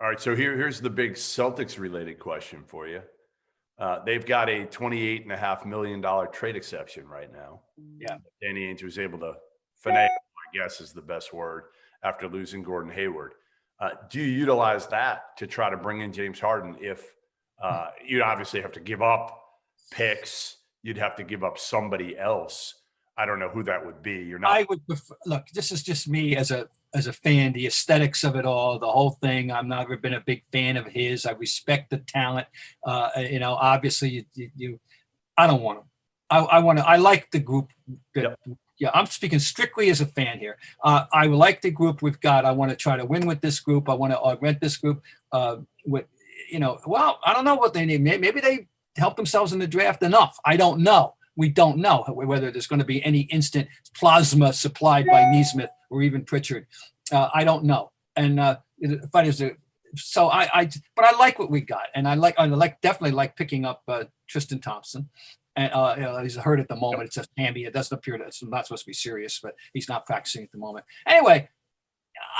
All right, so here's the big Celtics-related question for you. They've got a $28.5 million trade exception right now. Yeah. Danny Ainge was able to finagle, I guess is the best word, after losing Gordon Hayward. Do you utilize that to try to bring in James Harden if you'd obviously have to give up picks, you'd have to give up somebody else? I don't know who that would be. You're not. I would prefer, look, this is just me as a fan, the aesthetics of it all, the whole thing. I've never been a big fan of his. I respect the talent. Obviously I don't want him. I like the group. Yeah, I'm speaking strictly as a fan here. I like the group we've got. I want to try to win with this group. I want to augment this group I don't know what they need. Maybe they help themselves in the draft enough. I don't know. We don't know whether there's going to be any instant plasma supplied by Neesmith or even Pritchard. I don't know. And but I like what we got, and I definitely like picking up Tristan Thompson. And he's hurt at the moment. It's just hammy. It doesn't appear that it's not supposed to be serious, but he's not practicing at the moment. Anyway,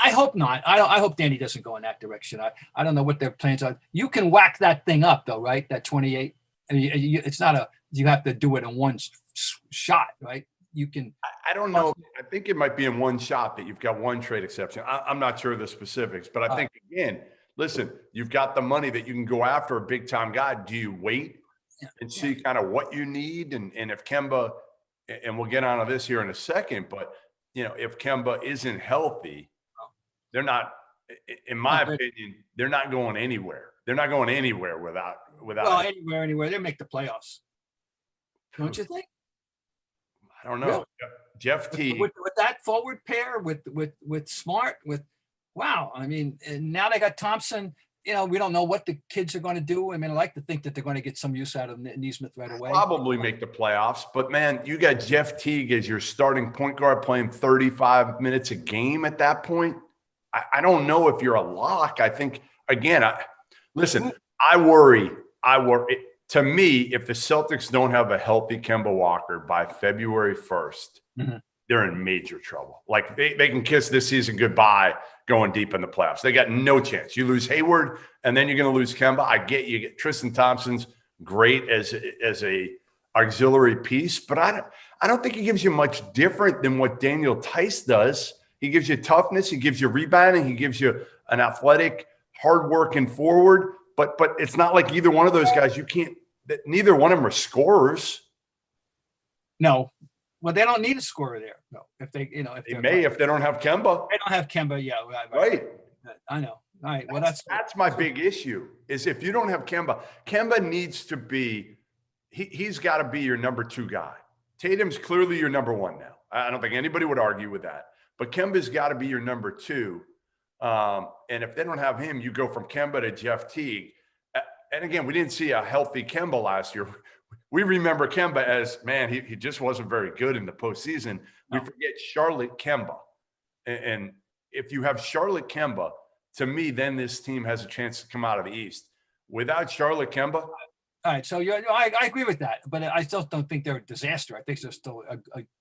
I hope not. I hope Danny doesn't go in that direction. I don't know what their plans are. You can whack that thing up though, right? That 28. I mean, it's not you have to do it in one shot, right? You can. I don't know. I think it might be in one shot that you've got one trade exception. I'm not sure of the specifics, but I think, again, listen, you've got the money that you can go after a big time guy. Do you wait and see kind of what you need? And if Kemba, and we'll get onto this here in a second, but, if Kemba isn't healthy, they're not, in my opinion, they're not going anywhere. They're not going anywhere without. Well, anywhere. They make the playoffs. Don't you think? I don't know. Really? Jeff Teague. With that forward pair, with Smart, wow. I mean, and now they got Thompson. We don't know what the kids are going to do. I mean, I like to think that they're going to get some use out of Neesmith right away. Probably make the playoffs. But, man, you got Jeff Teague as your starting point guard playing 35 minutes a game at that point. I don't know if you're a lock. I think, again, listen, I worry. To me, if the Celtics don't have a healthy Kemba Walker by February 1st, they're in major trouble. Like they can kiss this season goodbye going deep in the playoffs. They got no chance. You lose Hayward, and then you're going to lose Kemba. I get you get Tristan Thompson's great as a auxiliary piece, but I don't think he gives you much different than what Daniel Tice does. He gives you toughness. He gives you rebounding. He gives you an athletic, hard-working forward. But it's not like either one of those guys. Neither one of them are scorers. No. Well, they don't need a scorer there. No. If they don't have Kemba. They don't have Kemba. Yeah. Right. I know. All right. Well, that's my big issue is if you don't have Kemba needs to be, he's got to be your number two guy. Tatum's clearly your number one now. I don't think anybody would argue with that. But Kemba's got to be your number two. And if they don't have him, you go from Kemba to Jeff Teague. And again, we didn't see a healthy Kemba last year. We remember Kemba as, man, he just wasn't very good in the postseason. We forget Charlotte Kemba. And if you have Charlotte Kemba, to me, then this team has a chance to come out of the East. Without Charlotte Kemba. All right, so I agree with that, but I still don't think they're a disaster. I think they're still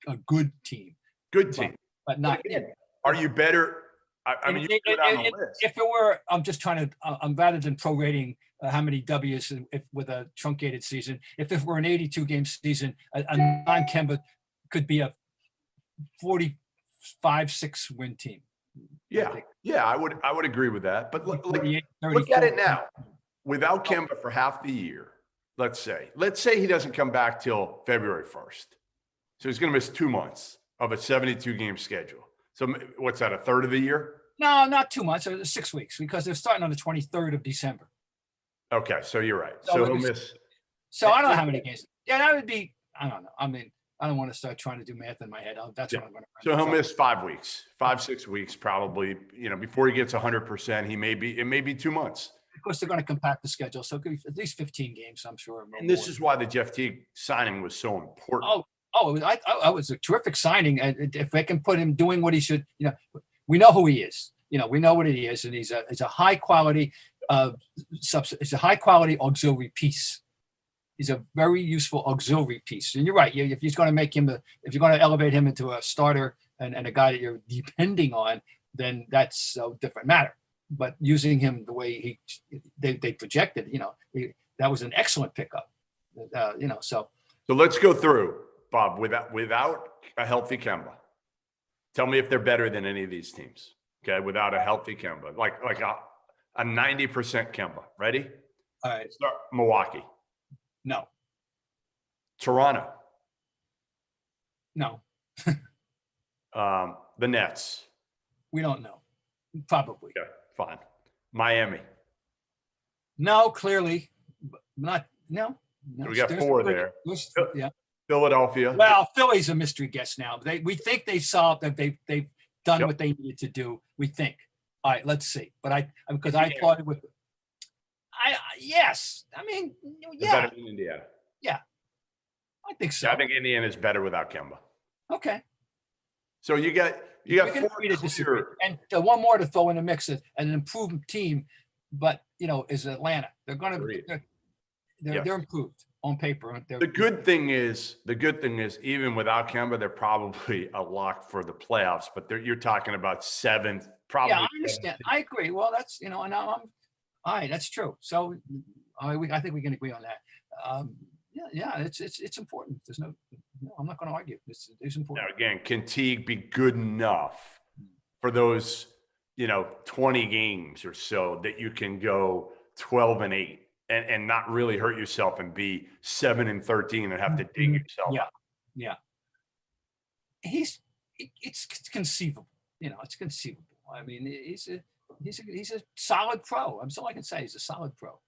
a good team. Good team. But not again, are you better? I mean, you put it on the list. If it were, I'm just trying to, rather than prorating how many W's with a truncated season, if it were an 82-game season, a non-Kemba could be a 45-6 win team. Yeah, I would agree with that. But look at it now. Without Kemba for half the year, let's say he doesn't come back till February 1st. So he's going to miss 2 months of a 72-game schedule. So what's that, a third of the year? No, not 2 months. 6 weeks because they're starting on the 23rd of December. Okay, so you're right. So he'll miss. So I don't know how many games. Yeah, that would be, I don't know. I mean, I don't want to start trying to do math in my head. That's what I'm going to. So he'll miss 5 weeks, 6 weeks probably, before he gets 100%. It may be 2 months. Of course, they're going to compact the schedule. So it could be at least 15 games, I'm sure. And this is why the Jeff Teague signing was so important. I was a terrific signing. If they can put him doing what he should, we know who he is. We know what he is, and he's a high quality it's a high quality auxiliary piece. He's a very useful auxiliary piece. And you're right. If he's going to if you're going to elevate him into a starter and a guy that you're depending on, then that's a different matter. but using him the way they projected, that was an excellent pickup. So let's go through, Bob, without a healthy Kemba. Tell me if they're better than any of these teams. Okay, without a healthy Kemba, like a 90% Kemba. Ready? All right. Start Milwaukee. No. Toronto. No. The Nets. We don't know. Probably. Okay, fine. Miami. No, clearly, not. No. We got four there. Yeah. Philadelphia. Well, Philly's a mystery guess now. We think they solved that. They've done what they needed to do. We think. All right, let's see. But because I thought it would. Yes. I mean, yeah. Better than Indiana. Yeah. I think so. Yeah, I think Indiana is better without Kemba. Okay. So you got four clear. And one more to throw in the mix, an improved team, but is Atlanta. They're going to they're improved on paper. The good thing is even without Kemba, they're probably a lock for the playoffs. But you're talking about seventh, probably. Yeah, I understand. I agree. Well, that's and I'm all right. That's true. So I think we can agree on that. Yeah, it's important. There's no, I'm not going to argue. It's important. Now, again, can Teague be good enough for those, 20 games or so that you can go 12-8 and not really hurt yourself and be 7-13 and have to dig yourself out? Yeah. It's conceivable. It's conceivable. I mean, he's a solid pro. That's all I can say. He's a solid pro.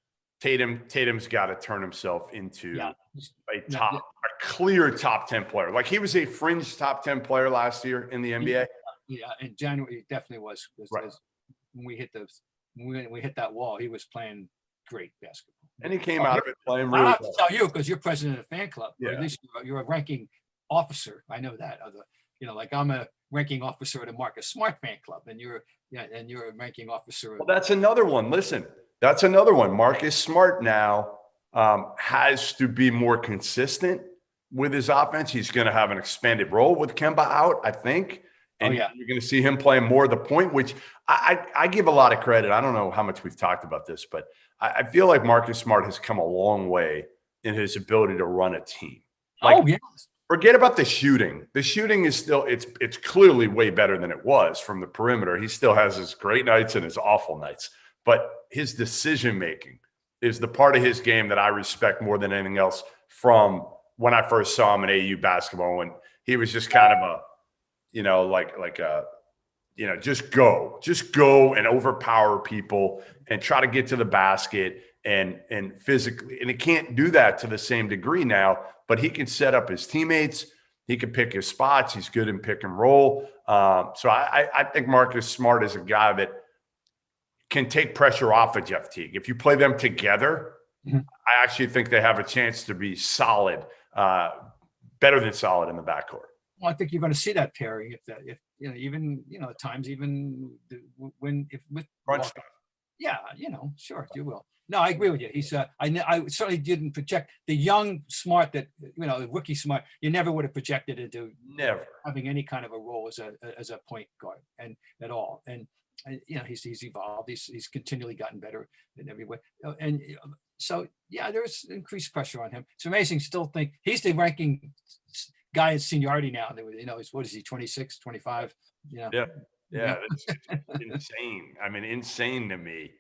Tatum's got to turn himself into a clear top 10 player. Like he was a fringe top 10 player last year in the NBA. Yeah, in January he definitely was. Right. When we hit that wall, he was playing great basketball. And he came out of it playing really well. I have to tell you because you're president of the fan club. Yeah. Or at least you're a ranking officer. I know that. Like I'm a ranking officer at a Marcus Smart fan club, and you're a ranking officer. Well, that's another one. Listen. That's another one. Marcus Smart now has to be more consistent with his offense. He's going to have an expanded role with Kemba out, I think. And you're going to see him playing more of the point, which I give a lot of credit. I don't know how much we've talked about this, but I feel like Marcus Smart has come a long way in his ability to run a team. Forget about the shooting. The shooting is still, it's clearly way better than it was from the perimeter. He still has his great nights and his awful nights. But his decision-making is the part of his game that I respect more than anything else from when I first saw him in AU basketball, when he was just kind of just go and overpower people and try to get to the basket and physically. And he can't do that to the same degree now, but he can set up his teammates. He can pick his spots. He's good in pick and roll. So I think Marcus Smart is a guy that can take pressure off of Jeff Teague. If you play them together, I actually think they have a chance to be solid, better than solid in the backcourt. Well, I think you're going to see that pairing if at times even when with crunch time. Yeah, sure you will. No, I agree with you. He's I certainly didn't project the young Smart that rookie Smart. You never would have projected into having any kind of a role as a point guard and at all. And he's evolved. He's continually gotten better in every way. And so there's increased pressure on him. It's amazing. Still think he's the ranking guy in seniority now. What is he? 26, 25. Yeah. It's insane. I mean, insane to me